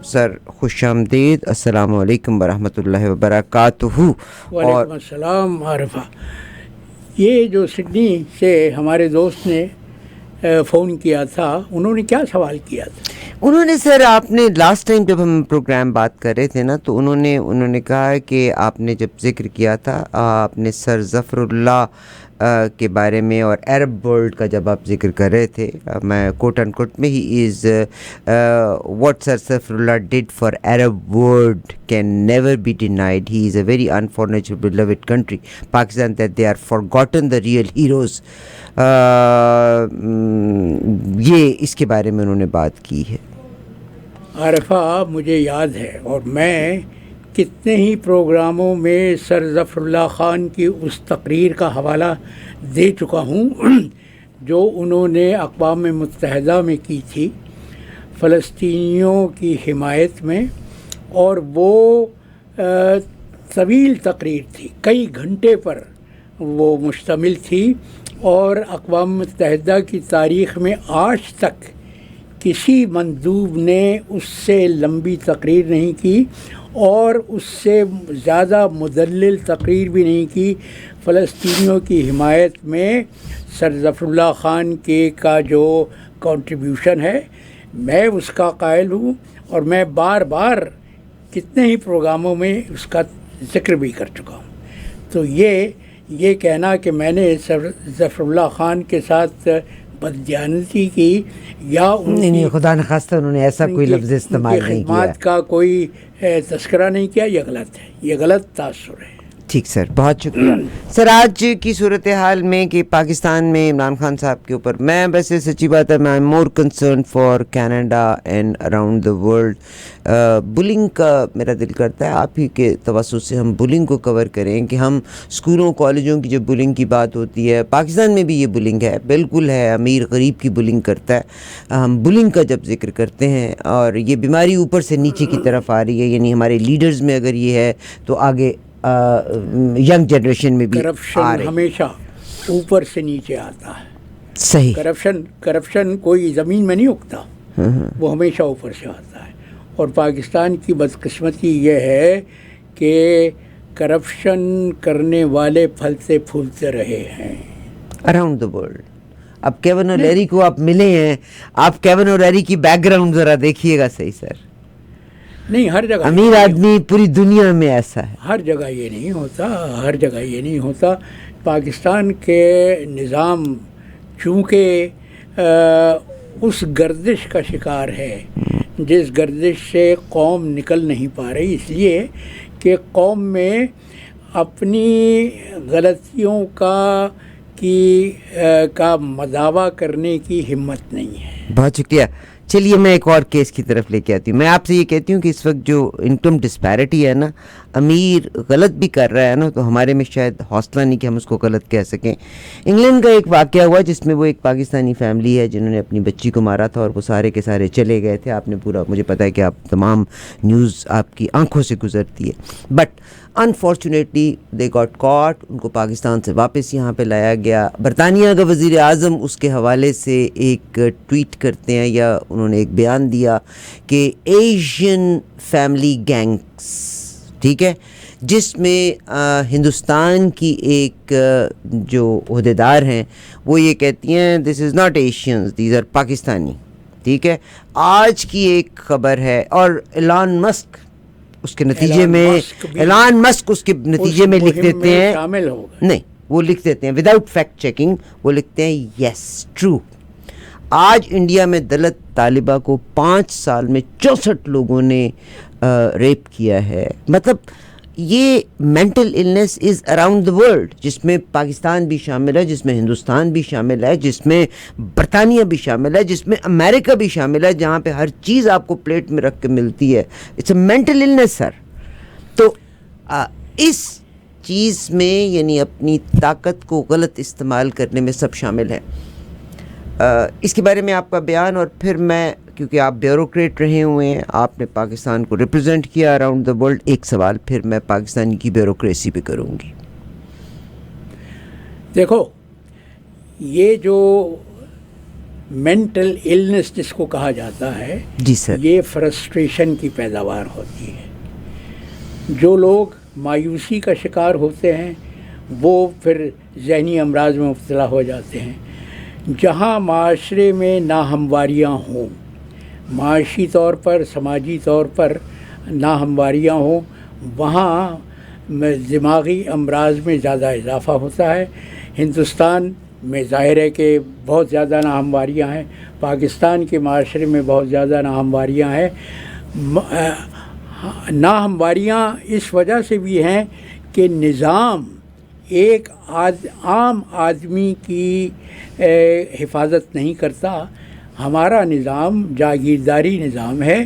سر خوش آمدید، السلام علیکم ورحمۃ اللہ وبرکاتہ. وعلیکم السلام. عارفہ، یہ جو سڈنی سے ہمارے دوست نے فون کیا تھا، انہوں نے کیا سوال کیا تھا؟ انہوں نے سر، آپ نے لاسٹ ٹائم جب ہم پروگرام بات کر رہے تھے نا، تو انہوں نے کہا کہ آپ نے جب ذکر کیا تھا، آپ نے سر ظفر اللہ کے بارے میں اور عرب ورلڈ کا جب آپ ذکر کر رہے تھے، میں کوٹ اینڈ کوٹ میں he is what sir Zafarullah did for Arab world can never be denied. He is a very unfortunate beloved country Pakistan that they are forgotten the real heroes. یہ اس کے بارے میں انہوں نے بات کی ہے. عارفہ، مجھے یاد ہے، اور میں کتنے ہی پروگراموں میں سر ظفر اللہ خان کی اس تقریر کا حوالہ دے چکا ہوں جو انہوں نے اقوام متحدہ میں کی تھی فلسطینیوں کی حمایت میں، اور وہ طویل تقریر تھی، کئی گھنٹے پر وہ مشتمل تھی، اور اقوام متحدہ کی تاریخ میں آج تک کسی مندوب نے اس سے لمبی تقریر نہیں کی اور اس سے زیادہ مدلل تقریر بھی نہیں کی. فلسطینیوں کی حمایت میں سر ظفر اللہ خان کا جو کنٹریبیوشن ہے، میں اس کا قائل ہوں، اور میں بار بار کتنے ہی پروگراموں میں اس کا ذکر بھی کر چکا ہوں. تو یہ کہنا کہ میں نے سر ظفر اللہ خان کے ساتھ بددیانتی کی یا نہیں، خدا نخواستہ انہوں نے ایسا کوئی لفظ استعمال نہیں کیا، خدمات کا کوئی تذکرہ نہیں کیا، یہ غلط ہے، یہ غلط تاثر ہے. ٹھیک سر، بہت شکریہ. سر آج کی صورتحال میں کہ پاکستان میں عمران خان صاحب کے اوپر، میں ویسے سچی بات ہے، میں I more concern for Canada and around the world. بلنگ کا میرا دل کرتا ہے آپ ہی کے توسط سے ہم بلنگ کو کور کریں، کہ ہم اسکولوں کالجوں کی جو بلنگ کی بات ہوتی ہے، پاکستان میں بھی یہ بلنگ ہے، بالکل ہے، امیر غریب کی بلنگ کرتا ہے. ہم بلنگ کا جب ذکر کرتے ہیں اور یہ بیماری اوپر سے نیچے کی طرف آ رہی ہے، یعنی ہمارے لیڈرز میں اگر یہ ہے تو آگے ینگ جنریشن میں بھی کرپشن ہمیشہ اوپر سے نیچے آتا ہے. صحیح. کرپشن کوئی زمین میں نہیں اگتا، وہ ہمیشہ اوپر سے آتا ہے. اور پاکستان کی بدقسمتی یہ ہے کہ کرپشن کرنے والے پھلتے پھولتے رہے ہیں اراؤنڈ دا ورلڈ. اب کیون اولیری کو آپ ملے ہیں، آپ کیون اولیری کی بیک گراؤنڈ ذرا دیکھیے گا. صحیح سر، نہیں، ہر جگہ امیر آدمی پوری دنیا میں ایسا ہے، ہر جگہ یہ نہیں ہوتا، ہر جگہ یہ نہیں ہوتا. پاکستان کے نظام چونکہ اس گردش کا شکار ہے جس گردش سے قوم نکل نہیں پا رہی، اس لیے کہ قوم میں اپنی غلطیوں کا مداوع کرنے کی ہمت نہیں ہے. بہت شکریہ. چلیے میں ایک اور کیس کی طرف لے کے آتی ہوں. میں آپ سے یہ کہتی ہوں کہ اس وقت جو انکم ڈسپیرٹی ہے نا، امیر غلط بھی کر رہا ہے نا، تو ہمارے میں شاید حوصلہ نہیں کہ ہم اس کو غلط کہہ سکیں. انگلینڈ کا ایک واقعہ ہوا جس میں وہ ایک پاکستانی فیملی ہے جنہوں نے اپنی بچی کو مارا تھا، اور وہ سارے کے سارے چلے گئے تھے. آپ نے پورا، مجھے پتا ہے کہ آپ تمام نیوز آپ کی آنکھوں سے گزرتی ہے، بٹ انفارچونیٹلی دے گاٹ کاٹ. ان کو پاکستان سے واپس یہاں پہ لایا گیا. برطانیہ کا وزیر اعظم اس کے حوالے سے ایک ٹویٹ کرتے ہیں، یا انہوں نے ایک بیان دیا کہ ایشین فیملی گینگس، ٹھیک ہے، جس میں ہندوستان کی ایک جو عہدیدار ہیں وہ یہ کہتی ہیں this is not Asians, these are Pakistani. ٹھیک ہے. آج کی ایک خبر ہے، اور ایلان مسک اس کے نتیجے میں لکھ دیتے ہیں، نہیں وہ لکھ دیتے ہیں وداؤٹ فیکٹ چیکنگ، وہ لکھتے ہیں یس ٹرو. آج انڈیا میں دلت طالبہ کو 5 سال میں 64 لوگوں نے ریپ کیا ہے. مطلب یہ mental illness is around the world, جس میں پاکستان بھی شامل ہے، جس میں ہندوستان بھی شامل ہے، جس میں برطانیہ بھی شامل ہے، جس میں امریکہ بھی شامل ہے، جہاں پہ ہر چیز آپ کو پلیٹ میں رکھ کے ملتی ہے. اٹس اے مینٹل النس سر. تو اس چیز میں یعنی اپنی طاقت کو غلط استعمال کرنے میں سب شامل ہیں. اس کے بارے میں آپ کا بیان، اور پھر میں، کیونکہ آپ بیوروکریٹ رہے ہوئے ہیں، آپ نے پاکستان کو ریپرزینٹ کیا اراؤنڈ دا ورلڈ، ایک سوال پھر میں پاکستان کی بیوروکریسی پہ کروں گی. دیکھو، یہ جو مینٹل النس جس کو کہا جاتا ہے، جی سر، یہ فرسٹریشن کی پیداوار ہوتی ہے. جو لوگ مایوسی کا شکار ہوتے ہیں وہ پھر ذہنی امراض میں مبتلا ہو جاتے ہیں. جہاں معاشرے میں ناہمواریاں ہوں، معاشی طور پر، سماجی طور پر ناہمواریاں ہوں، وہاں دماغی امراض میں زیادہ اضافہ ہوتا ہے. ہندوستان میں ظاہر ہے کہ بہت زیادہ ناہمواریاں ہیں، پاکستان کے معاشرے میں بہت زیادہ ناہمواریاں ہیں. ناہمواریاں اس وجہ سے بھی ہیں کہ نظام ایک عام آدمی کی حفاظت نہیں کرتا. ہمارا نظام جاگیرداری نظام ہے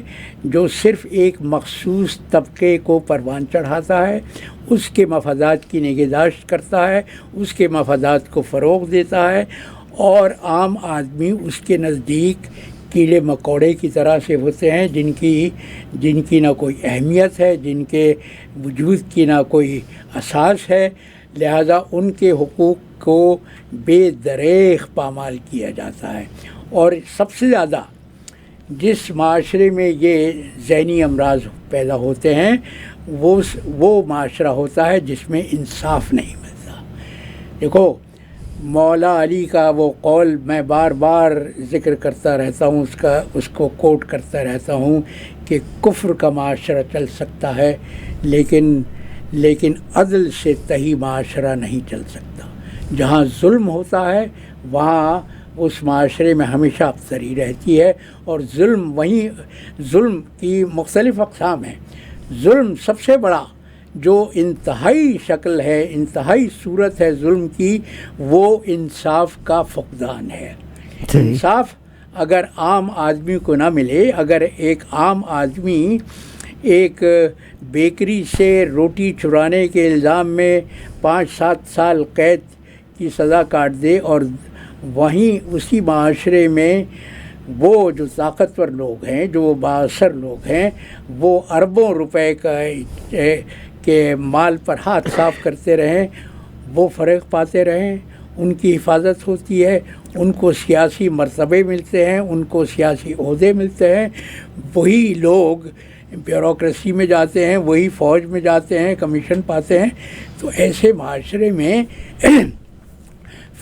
جو صرف ایک مخصوص طبقے کو پروان چڑھاتا ہے، اس کے مفادات کی نگہداشت کرتا ہے، اس کے مفادات کو فروغ دیتا ہے، اور عام آدمی اس کے نزدیک کیڑے مکوڑے کی طرح سے ہوتے ہیں جن کی نہ کوئی اہمیت ہے، جن کے وجود کی نہ کوئی اساس ہے. لہذا ان کے حقوق کو بے دریغ پامال کیا جاتا ہے. اور سب سے زیادہ جس معاشرے میں یہ ذہنی امراض پیدا ہوتے ہیں وہ معاشرہ ہوتا ہے جس میں انصاف نہیں ملتا. دیکھو مولا علی کا وہ قول میں بار بار ذکر کرتا رہتا ہوں، اس کو کوٹ کرتا رہتا ہوں کہ کفر کا معاشرہ چل سکتا ہے لیکن عدل سے تہی معاشرہ نہیں چل سکتا. جہاں ظلم ہوتا ہے وہاں اس معاشرے میں ہمیشہ ابتری رہتی ہے. اور ظلم کی مختلف اقسام ہیں. ظلم سب سے بڑا جو انتہائی شکل ہے، انتہائی صورت ہے ظلم کی، وہ انصاف کا فقدان ہے. انصاف اگر عام آدمی کو نہ ملے، اگر ایک عام آدمی ایک بیکری سے روٹی چرانے کے الزام میں 5-7 سال قید کی سزا کاٹ دے، اور وہیں اسی معاشرے میں وہ جو طاقتور لوگ ہیں، جو بااثر لوگ ہیں، وہ اربوں روپے کے مال پر ہاتھ صاف کرتے رہیں، وہ فریق پاتے رہیں، ان کی حفاظت ہوتی ہے، ان کو سیاسی مرتبے ملتے ہیں، ان کو سیاسی عہدے ملتے ہیں، وہی لوگ بیوروکریسی میں جاتے ہیں، وہی فوج میں جاتے ہیں، کمیشن پاتے ہیں. تو ایسے معاشرے میں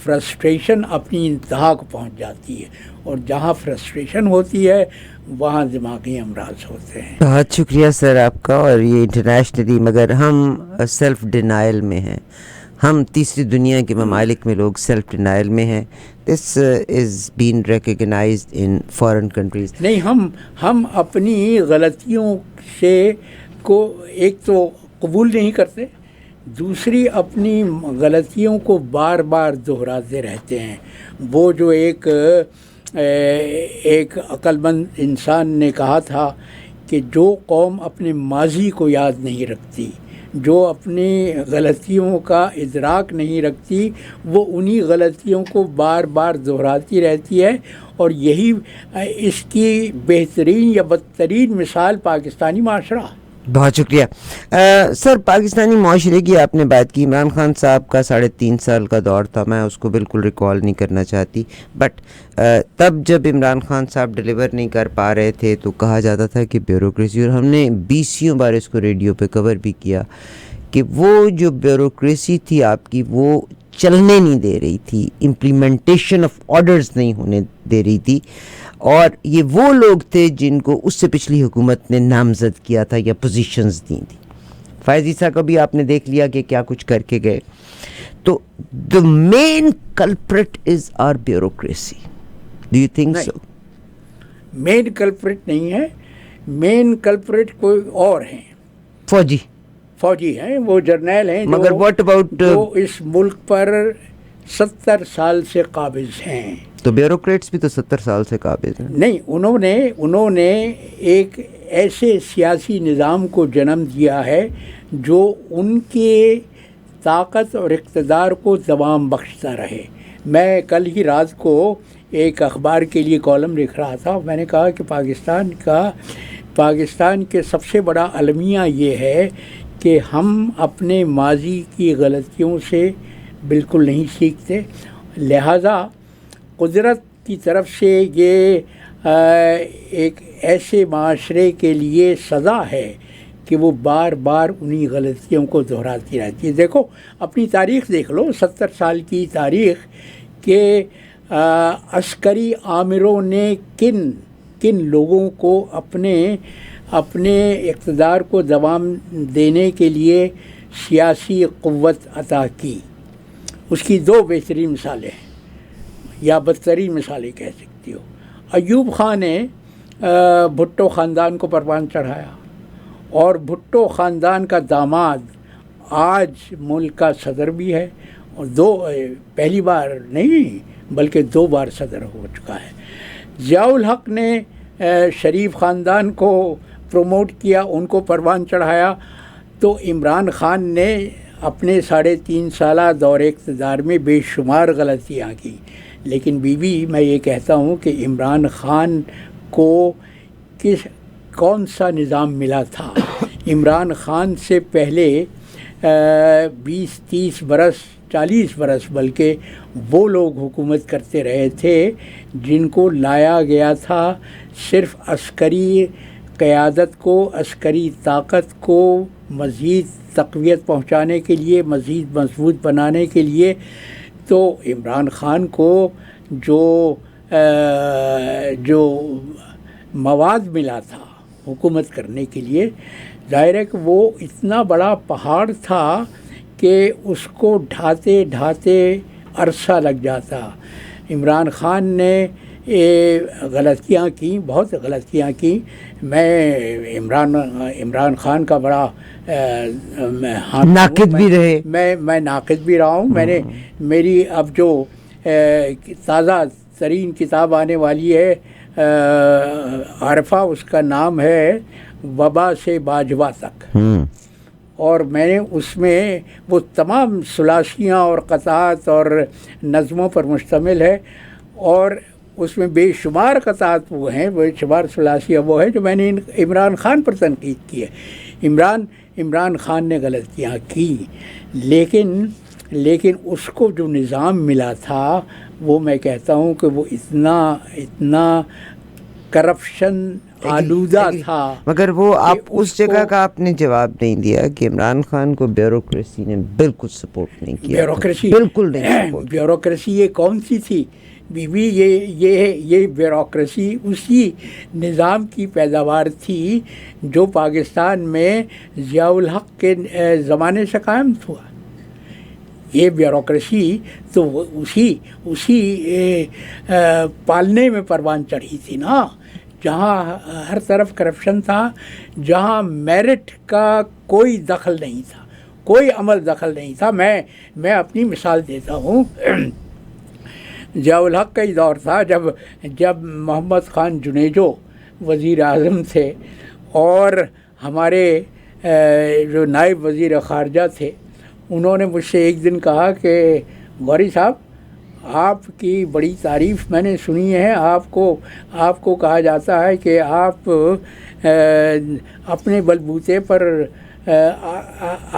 فرسٹریشن اپنی انتہا کو پہنچ جاتی ہے، اور جہاں فرسٹریشن ہوتی ہے وہاں دماغی امراض ہوتے ہیں. بہت شکریہ سر آپ کا. اور یہ انٹرنیشنلی مگر ہم سیلف ڈینائل میں ہیں، ہم تیسری دنیا کے ممالک میں لوگ سیلف ڈینائل میں ہیں. This is been recognised in foreign countries. نہیں، ہم اپنی غلطیوں سے کو ایک تو قبول نہیں کرتے، دوسری اپنی غلطیوں کو بار بار دہراتے رہتے ہیں. وہ جو ایک عقل مند انسان نے کہا تھا کہ جو قوم اپنے ماضی کو یاد نہیں رکھتی، جو اپنی غلطیوں کا ادراک نہیں رکھتی، وہ انہی غلطیوں کو بار بار دہراتی رہتی ہے. اور یہی اس کی بہترین یا بدترین مثال پاکستانی معاشرہ. بہت شکریہ سر. پاکستانی معاشرے کی آپ نے بات کی. عمران خان صاحب کا 3.5 سال کا دور تھا، میں اس کو بالکل ریکال نہیں کرنا چاہتی، بٹ تب جب عمران خان صاحب ڈیلیور نہیں کر پا رہے تھے تو کہا جاتا تھا کہ بیوروکریسی، اور ہم نے 20 بار اس کو ریڈیو پہ کور بھی کیا کہ وہ جو بیوروکریسی تھی آپ کی وہ چلنے نہیں دے رہی تھی، امپلیمنٹیشن آف آرڈرز نہیں ہونے دے رہی تھی. اور یہ وہ لوگ تھے جن کو اس سے پچھلی حکومت نے نامزد کیا تھا یا پوزیشنز دی تھی. فائز عیسیٰ کو بھی آپ نے دیکھ لیا کہ کیا کچھ کر کے گئے. تو the main culprit is our bureaucracy. Do you think so? Main culprit نہیں ہے، مین کلپریٹ کوئی اور ہیں. فوجی ہیں، وہ جرنیل ہیں مگر what about جو اس ملک پر 70 سال سے قابض ہیں. تو بیوروکریٹس بھی تو 70 سال سے قابض ہیں. نہیں، انہوں نے ایک ایسے سیاسی نظام کو جنم دیا ہے جو ان کے طاقت اور اقتدار کو دوام بخشتا رہے. میں کل ہی رات کو ایک اخبار کے لیے کالم لکھ رہا تھا، میں نے کہا کہ پاکستان کے سب سے بڑا المیہ یہ ہے کہ ہم اپنے ماضی کی غلطیوں سے بالکل نہیں سیکھتے. لہٰذا قدرت کی طرف سے یہ ایک ایسے معاشرے کے لیے سزا ہے کہ وہ بار بار انہی غلطیوں کو دہراتی رہتی ہے. دیکھو اپنی تاریخ دیکھ لو، 70 سال کی تاریخ کہ عسکری آمروں نے کن لوگوں کو اپنے اقتدار کو دوام دینے کے لیے سیاسی قوت عطا کی. اس کی 2 بہترین مثالیں ہیں، یا بدترین مثالیں کہہ سکتی ہو. ایوب خان نے بھٹو خاندان کو پروان چڑھایا، اور بھٹو خاندان کا داماد آج ملک کا صدر بھی ہے، اور پہلی بار نہیں بلکہ 2 بار صدر ہو چکا ہے. ضیاء الحق نے شریف خاندان کو پروموٹ کیا، ان کو پروان چڑھایا. تو عمران خان نے اپنے 3.5 سالہ دور اقتدار میں بے شمار غلطیاں کی. لیکن میں یہ کہتا ہوں کہ عمران خان کو کون سا نظام ملا تھا؟ عمران خان سے پہلے 20-30 برس 40 برس بلکہ وہ لوگ حکومت کرتے رہے تھے جن کو لایا گیا تھا صرف عسکری قیادت کو، عسکری طاقت کو مزید تقویت پہنچانے کے لیے، مزید مضبوط بنانے کے لیے. تو عمران خان کو جو مواد ملا تھا حکومت کرنے کے لیے، ظاہر ہے کہ وہ اتنا بڑا پہاڑ تھا کہ اس کو ڈھاتے ڈھاتے عرصہ لگ جاتا. عمران خان نے غلطیاں کی، بہت غلطیاں کی. میں عمران خان کا بڑا ناقد بھی رہے، میں ناقد بھی رہا ہوں. میری اب جو تازہ ترین کتاب آنے والی ہے عرفہ، اس کا نام ہے وبا سے باجوہ تک، اور میں نے اس میں وہ تمام ثلاثیاں اور قطعات اور نظموں پر مشتمل ہے، اور اس میں بے شمار قطعات وہ ہیں، بے شمار ثلاثیاں وہ ہیں جو میں نے عمران خان پر تنقید کی ہے. عمران خان نے غلطیاں کی، لیکن اس کو جو نظام ملا تھا وہ میں کہتا ہوں کہ وہ اتنا کرپشن آلودہ تھا. مگر وہ آپ اس جگہ کا آپ نے جواب نہیں دیا کہ عمران خان کو بیوروکریسی نے بالکل سپورٹ نہیں کیا. بالکل نہیں. بیوروکریسی یہ کون سی تھی یہ بیوروکریسی اسی نظام کی پیداوار تھی جو پاکستان میں ضیاء الحق کے زمانے سے قائم ہوا. یہ بیوروکریسی تو اسی پالنے میں پروان چڑھی تھی نا، جہاں ہر طرف کرپشن تھا، جہاں میرٹ کا کوئی دخل نہیں تھا، کوئی عمل دخل نہیں تھا. میں اپنی مثال دیتا ہوں. ضیاء الحق کا ہی دور تھا جب محمد خان جنیجو وزیر اعظم تھے، اور ہمارے جو نائب وزیر خارجہ تھے، انہوں نے مجھ سے ایک دن کہا کہ غوری صاحب، آپ کی بڑی تعریف میں نے سنی ہے، آپ کو کہا جاتا ہے کہ آپ اپنے بلبوتے پر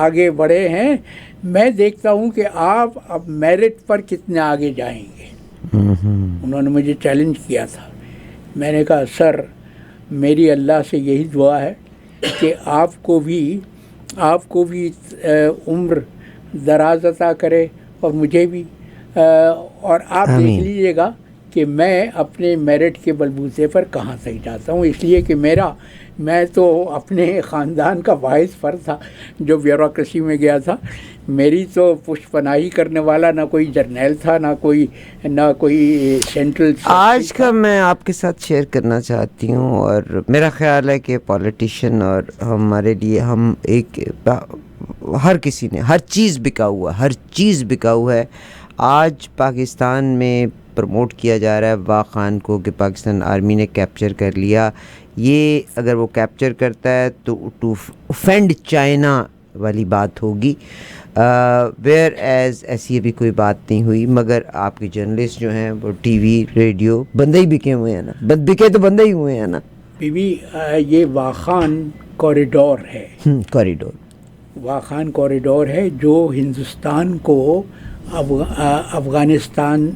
آگے بڑھے ہیں، میں دیکھتا ہوں کہ آپ اب میرٹ پر کتنے آگے جائیں گے. انہوں نے مجھے چیلنج کیا تھا. میں نے کہا سر، میری اللہ سے یہی دعا ہے کہ آپ کو بھی عمر دراز عطا کرے، اور مجھے بھی، اور آپ دیکھ لیجئے گا کہ میں اپنے میرٹ کے بلبوتے پر کہاں تک جاتا ہوں. اس لیے کہ میں تو اپنے خاندان کا واحد فرد تھا جو بیوروکریسی میں گیا تھا. میری تو پشت پناہی کرنے والا نہ کوئی جرنیل تھا، نہ کوئی سینٹرل. آج کا میں آپ کے ساتھ شیئر کرنا چاہتی ہوں، اور میرا خیال ہے کہ پولیٹیشین اور ہمارے لیے ہر کسی نے ہر چیز بکا ہوا ہے. آج پاکستان میں پروموٹ کیا جا رہا ہے واق خان کو کہ پاکستان آرمی نے کیپچر کر لیا. یہ اگر وہ کیپچر کرتا ہے تو ٹو اوفینڈ چائنا والی بات ہوگی، ویئر ایز ایسی ابھی کوئی بات نہیں ہوئی. مگر آپ کے جرنلسٹ جو ہیں وہ ٹی وی ریڈیو بندے ہی بکے ہوئے ہیں نا، بکے تو بندے ہی ہوئے ہیں نا. یہ واق خان کوریڈور ہے، واق خان کوریڈور ہے جو ہندوستان کو افغانستان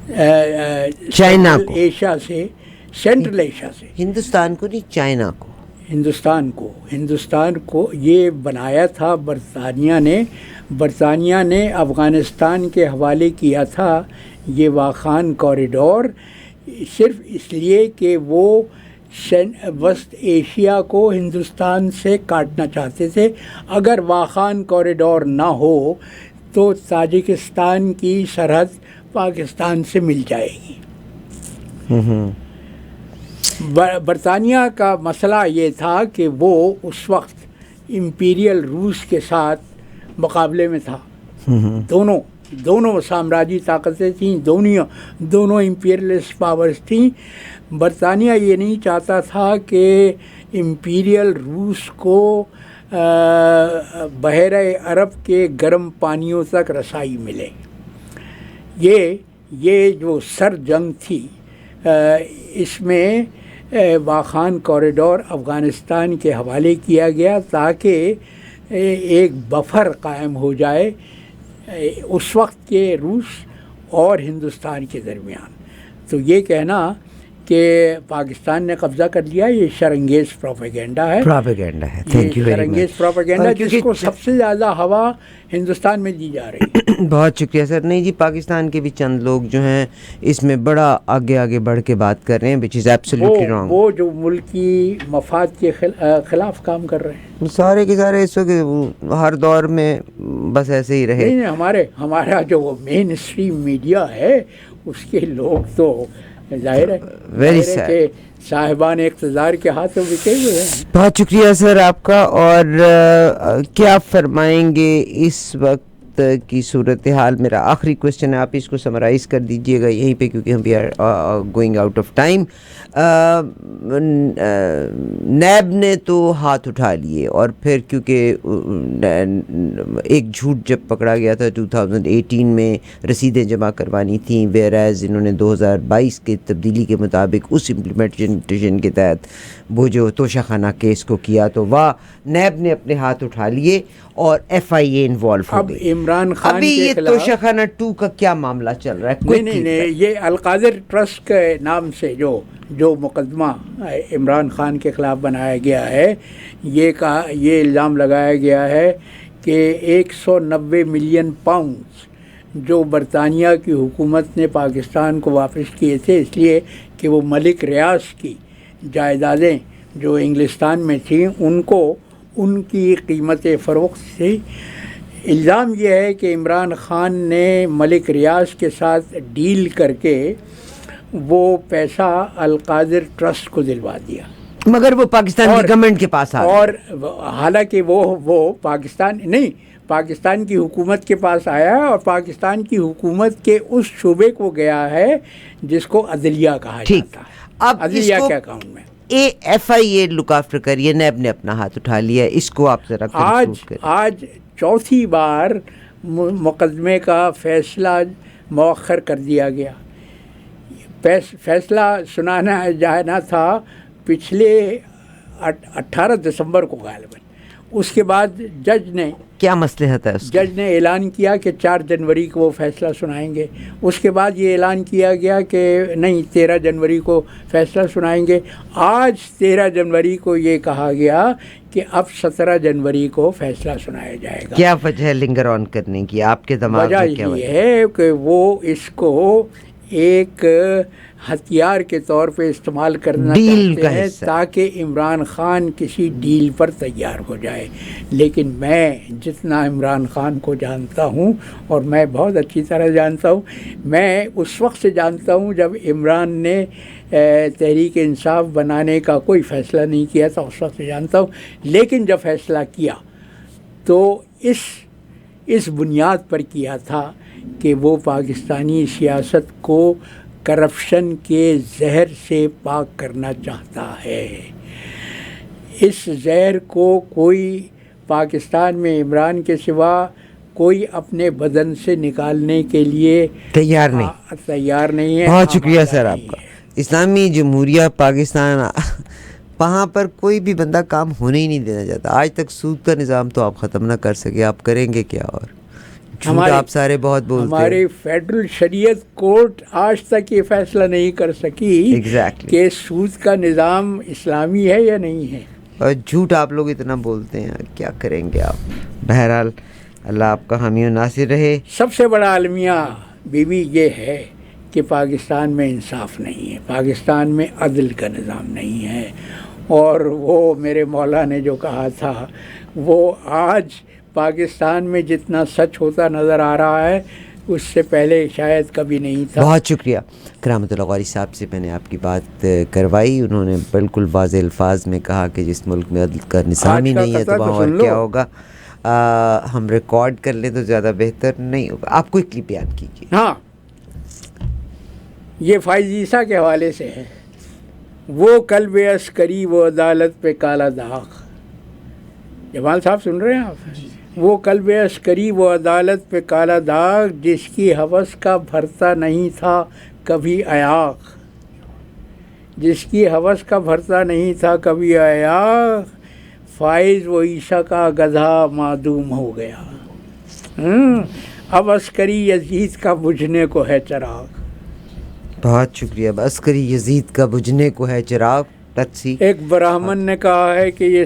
چائنا کو، ایشیا سے، سینٹرل ایشیا سے، ہندوستان کو نہیں، چائنا کو، ہندوستان کو یہ بنایا تھا برطانیہ نے افغانستان کے حوالے کیا تھا یہ واخان کوریڈور، صرف اس لیے کہ وہ وسط ایشیا کو ہندوستان سے کاٹنا چاہتے تھے۔ اگر واخان کوریڈور نہ ہو تو تاجکستان کی سرحد پاکستان سے مل جائے گی۔ برطانیہ کا مسئلہ یہ تھا کہ وہ اس وقت امپیریل روس کے ساتھ مقابلے میں تھا، دونوں سامراجی طاقتیں تھیں، دونوں امپیریلسٹ پاورز تھیں۔ برطانیہ یہ نہیں چاہتا تھا کہ امپیریل روس کو بحیرہ عرب کے گرم پانیوں تک رسائی ملے۔ یہ جو سر جنگ تھی، اس میں واخان کوریڈور افغانستان کے حوالے کیا گیا تاکہ ایک بفر قائم ہو جائے اس وقت کے روس اور ہندوستان کے درمیان۔ تو یہ کہنا کہ پاکستان نے قبضہ کر لیا، یہ شرانگیز پروپیگنڈا ہے، تھینک یو ویری شرانگیز پروپیگنڈا جس کو سب سے زیادہ ہوا ہندوستان میں دی جا رہی ہے۔ بہت شکریہ سر۔ نہیں جی، پاکستان کے بھی چند لوگ جو ہیں اس میں بڑا آگے بڑھ کے بات کر رہے ہیں، which is absolutely wrong۔ وہ جو ملکی مفاد کے خلاف کام کر رہے ہیں، سارے کے سارے اس وقت ہر دور میں بس ایسے ہی رہے۔ نہیں، ہمارا جو مین اسٹریم میڈیا ہے اس کے لوگ تو ظاہر ہے کہ صاحبان اقتدار کے ہاتھوں بکے ہوئے ہیں۔ بہت شکریہ سر آپ کا۔ اور کیا فرمائیں گے اس وقت کی صورتحال؟ میرا آخری کوشچن ہے، آپ اس کو سمرائز کر دیجئے گا یہیں پہ، کیونکہ ہم بھی going out of time. NAB نے تو ہاتھ اٹھا لیے، اور پھر کیونکہ ایک جھوٹ جب پکڑا گیا تھا 2018 میں رسیدیں جمع کروانی تھیں، ویئر ایز انہوں نے 2022 کے تبدیلی کے مطابق اس امپلیمنٹیشن کے تحت وہ جو توشہ خانہ کیس کو کیا، تو وہ نیب نے اپنے ہاتھ اٹھا لیے اور ایف آئی اے انوالو ہو اب گئی۔ عمران خان ابھی کے یہ خلاف توشہ خانہ 2 کا کیا معاملہ چل رہا ہے؟ نہیں، یہ القادر ٹرسٹ کے نام سے جو مقدمہ عمران خان کے خلاف بنایا گیا ہے، یہ الزام لگایا گیا ہے کہ 190 ملین پاؤنڈز جو برطانیہ کی حکومت نے پاکستان کو واپس کیے تھے، اس لیے کہ وہ ملک ریاض کی جائیدادیں جو انگلستان میں تھیں ان کی قیمت فروخت تھی۔ الزام یہ ہے کہ عمران خان نے ملک ریاض کے ساتھ ڈیل کر کے وہ پیسہ القادر ٹرسٹ کو دلوا دیا، مگر وہ پاکستان کی گورنمنٹ کے پاس آ گیا، اور حالانکہ وہ پاکستان کی حکومت کے پاس آیا ہے، اور پاکستان کی حکومت کے اس شعبے کو گیا ہے جس کو عدلیہ کہا جاتا ہے۔ اب عدلیہ کے اکاؤنٹ میں ایف آئی اے لک آفٹر کریے، نیب نے اپنا ہاتھ اٹھا لیا، اس کو آپ ذرا کنکلوڈ کریں۔ آج چوتھی بار مقدمے کا فیصلہ مؤخر کر دیا گیا۔ فیصلہ سنانا جانا تھا پچھلے 18 دسمبر کو غالباً، اس کے بعد جج نے کیا مصلحت ہے؟ جج نے اعلان کیا کہ 4 جنوری کو وہ فیصلہ سنائیں گے، اس کے بعد یہ اعلان کیا گیا کہ نہیں 13 جنوری کو فیصلہ سنائیں گے۔ آج 13 جنوری کو یہ کہا گیا کہ اب 17 جنوری کو فیصلہ سنایا جائے گا۔ کیا وجہ ہے لنگر آن کرنے کی آپ کے دماغ میں؟ کیا وجہ یہ ہے کہ وہ اس کو ایک ہتھیار کے طور پہ استعمال کرنا چاہتے ہیں تاکہ عمران خان کسی ڈیل پر تیار ہو جائے۔ لیکن میں جتنا عمران خان کو جانتا ہوں، اور میں بہت اچھی طرح جانتا ہوں، میں اس وقت سے جانتا ہوں جب عمران نے تحریک انصاف بنانے کا کوئی فیصلہ نہیں کیا تھا، اس وقت سے جانتا ہوں، لیکن جب فیصلہ کیا تو اس بنیاد پر کیا تھا کہ وہ پاکستانی سیاست کو کرپشن کے زہر سے پاک کرنا چاہتا ہے۔ اس زہر کو کوئی پاکستان میں عمران کے سوا کوئی اپنے بدن سے نکالنے کے لیے تیار نہیں ہے۔ بہت شکریہ سر آپ کا۔ اسلامی جمہوریہ پاکستان، وہاں پر کوئی بھی بندہ کام ہونے ہی نہیں دینا چاہتا۔ آج تک سود کا نظام تو آپ ختم نہ کر سکے، آپ کریں گے کیا؟ اور جھوٹ آپ سارے بہت بولتے ہیں. ہمارے فیڈرل شریعت کورٹ آج تک یہ فیصلہ نہیں کر سکی Exactly. کہ سود کا نظام اسلامی ہے یا نہیں ہے. اور جھوٹ آپ لوگ اتنا بولتے ہیں, کیا کریں گے آپ. بہرحال اللہ آپ کا حامی و ناصر رہے. سب سے بڑا المیہ بیوی یہ ہے کہ پاکستان میں انصاف نہیں ہے, پاکستان میں عدل کا نظام نہیں ہے. اور وہ میرے مولا نے جو کہا تھا وہ آج پاکستان میں جتنا سچ ہوتا نظر آ رہا ہے اس سے پہلے شاید کبھی نہیں تھا. بہت شکریہ. کرامت اللہ غوری صاحب سے میں نے آپ کی بات کروائی, انہوں نے بالکل واضح الفاظ میں کہا کہ جس ملک میں عدل کا نظام ہی نہیں ہے تو وہاں اور کیا ہوگا. ہم ریکارڈ کر لیں تو زیادہ بہتر نہیں ہوگا. آپ کوئی کلپ بیان کیجیے. ہاں, یہ فائز عیسیٰ کے حوالے سے ہے. وہ قلب عسکری وہ عدالت پہ کالا داغ. جمال صاحب سن رہے ہیں آپ؟ وہ قلب عسکری وہ عدالت پہ کالا داغ جس کی ہوس کا بھرتا نہیں تھا کبھی عیاق, جس کی ہوس کا بھرتا نہیں تھا کبھی عیاق. فائز وہ عیسیٰ کا گدھا معدوم ہو گیا. اب عسکری یزید کا بجھنے کو ہے چراغ. بہت شکریہ. عسکری یزید کا بجھنے کو ہے چراغ. ایک برہمن نے کہا ہے کہ یہ